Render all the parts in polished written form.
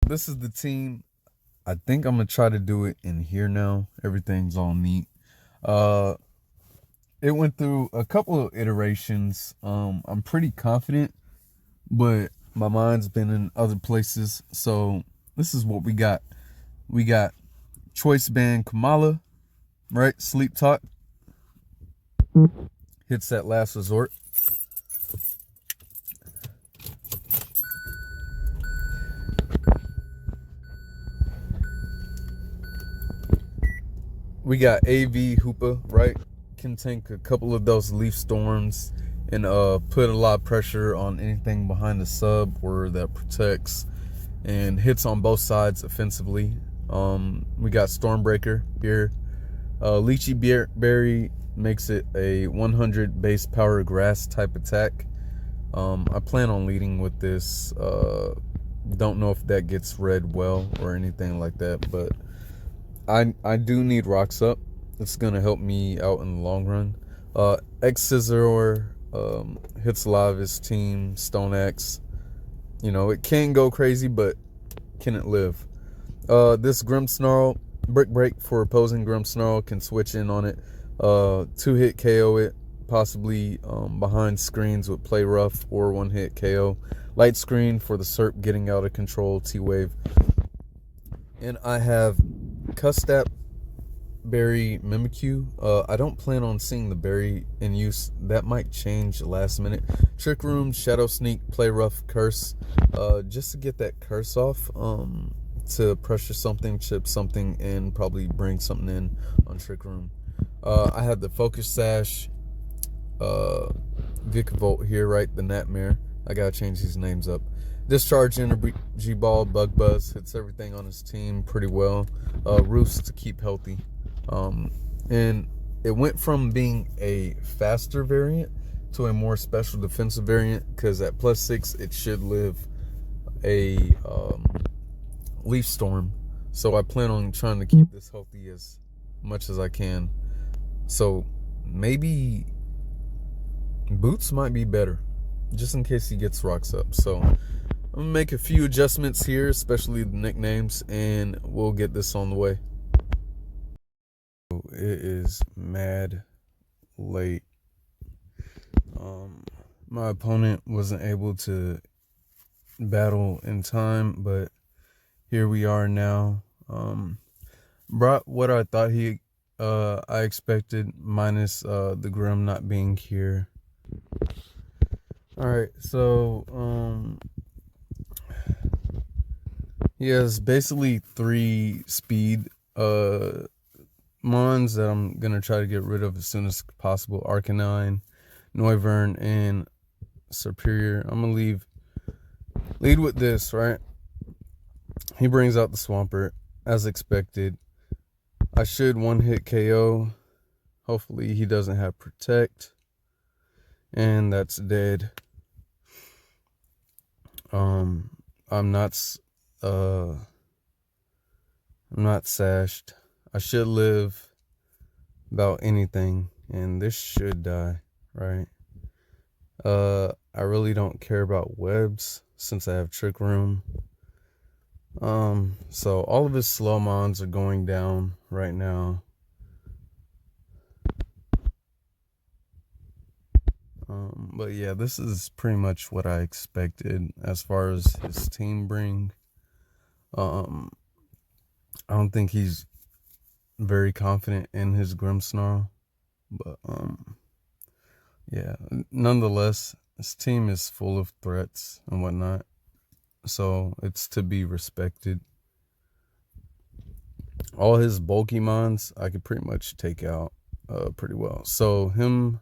this is the team. I think I'm gonna try to do it in here now. Everything's all neat. Uh, it went through a couple of iterations. I'm pretty confident, but my mind's been in other places. So this is what we got. We got Choice Band Kamala, right? Sleep Talk hits that last resort. We got AV Hoopa, right? Can tank a couple of those leaf storms and put a lot of pressure on anything behind the sub or that protects and hits on both sides offensively. We got Stormbreaker here. Lychee Berry makes it a 100 base power grass type attack. I plan on leading with this. Don't know if that gets read well or anything like that, but I do need rocks up. It's gonna help me out in the long run. X Scizor hits a lot of his team. Stone X, it can go crazy, but can it live? This Grimmsnarl, Brick Break for opposing Grimmsnarl, can switch in on it. 2-hit KO it, possibly behind screens with Play Rough or 1-hit KO. Light Screen for the SERP getting out of control, T-Wave. And I have Custap Berry Mimikyu. I don't plan on seeing the berry in use. That might change last minute. Trick Room, Shadow Sneak, Play Rough, Curse. Just to get that curse off. To pressure something, chip something, and probably bring something in on Trick Room. I have the Focus Sash, Vikavolt here, right? The Nightmare. I gotta change these names up. Discharge Energy Ball, Bug Buzz hits everything on his team pretty well. Roost to keep healthy. And it went from being a faster variant to a more special defensive variant because at +6 it should live a Leaf Storm. So I plan on trying to keep this healthy as much as I can. So maybe Boots might be better, just in case he gets rocks up. So I'm gonna make a few adjustments here, especially the nicknames, and we'll get this on the way. It is mad late. My opponent wasn't able to battle in time, but here we are now. Brought what I thought I expected, minus the Grim not being here. Alright, so he has basically 3 speed mons that I'm gonna try to get rid of as soon as possible. Arcanine, Noivern, and Superior. I'm gonna lead with this, right? He brings out the Swampert as expected. I should 1-hit KO. Hopefully he doesn't have Protect, and that's dead. I'm not sashed. I should live about anything, and this should die, right? I really don't care about webs since I have Trick Room. So all of his slow mons are going down right now. But yeah, this is pretty much what I expected as far as his team bring. I don't think he's very confident in his Grimmsnarl, but yeah, nonetheless, his team is full of threats and whatnot, so it's to be respected. All his bulky mons I could pretty much take out pretty well. So him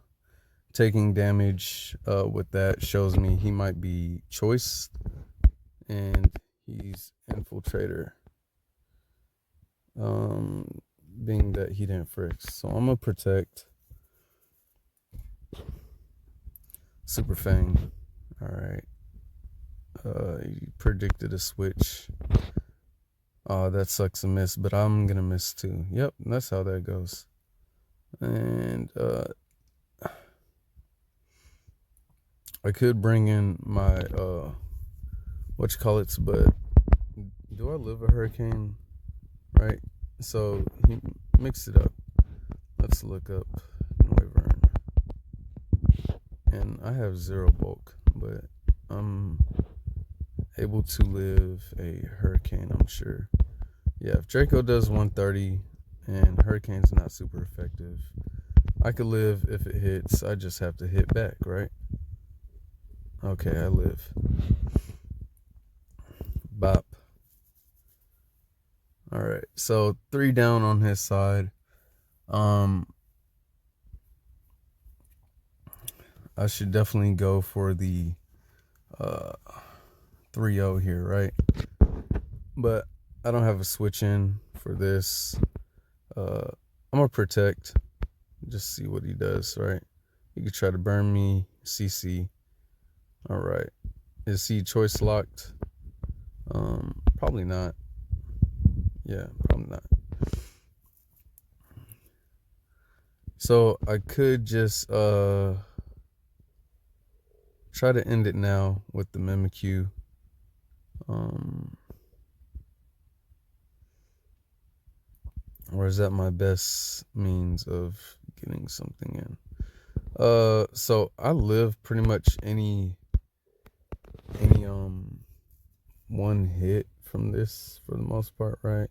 taking damage with that shows me he might be Choice, and he's Infiltrator, being that he didn't Frix. So I'm gonna protect Super Fang. Alright. He predicted a switch. That sucks a miss, but I'm gonna miss too. Yep, that's how that goes. And I could bring in my but Do I live a hurricane? Right? So he mix it up. Let's look up Noivern. And I have 0 bulk, but I'm able to live a hurricane, I'm sure. Yeah, if Draco does 130 and hurricane's not super effective, I could live if it hits. I just have to hit back, right? Okay, I live. Bop. Alright, so 3 down on his side. I should definitely go for the 3-0 here, right? But I don't have a switch in for this. I'm gonna protect. Just see what he does, right? He could try to burn me, CC. Alright. Is he choice locked? Probably not. Yeah, probably not. So I could just try to end it now with the Mimikyu. Or is that my best means of getting something in? So I live pretty much any one hit from this for the most part, right?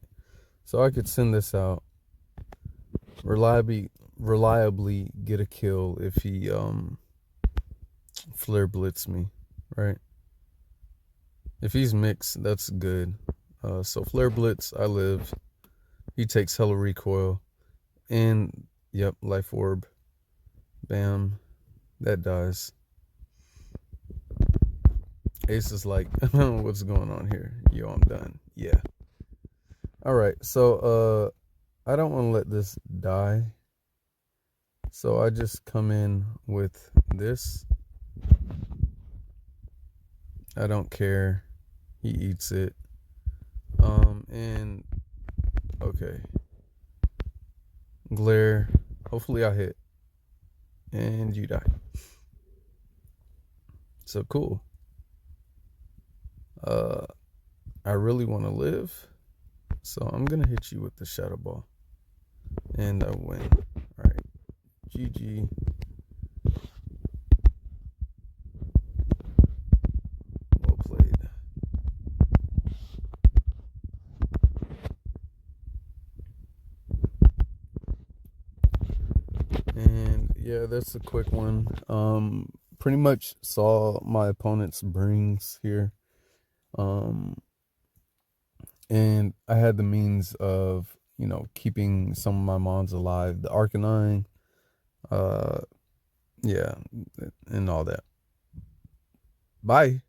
So I could send this out, reliably get a kill if he flare blitz me, right? If he's mixed, that's good. So flare blitz, I live. He takes hella recoil, and yep, life orb. Bam, that dies. Ace is like, what's going on here? Yo, I'm done. Yeah. All right, so I don't want to let this die. So I just come in with this. I don't care. He eats it. And okay. Glare. Hopefully I hit. And you die. So cool. I really want to live. So I'm gonna hit you with the shadow ball. And I win. Alright. GG. Well played. And yeah, that's a quick one. Pretty much saw my opponent's brings here. And I had the means of, keeping some of my mons alive. The Arcanine, yeah, and all that. Bye.